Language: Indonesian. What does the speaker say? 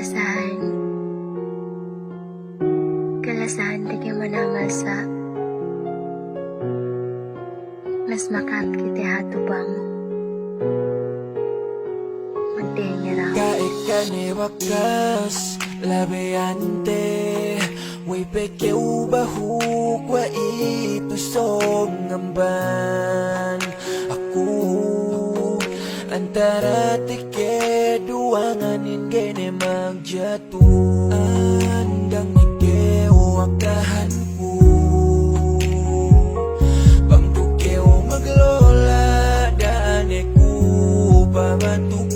kalasahan. Kalasahan di kayo manamasa. Mas makapit kiti hatubang. Magdengera. Kahit ka ni wakas labiante, way pekeu bahuk wa itusong ngamban. Aku antara tike duanganin gene magjatuh. Andang ikeu wakahanku, bang tukeu maglola daneku pamantuk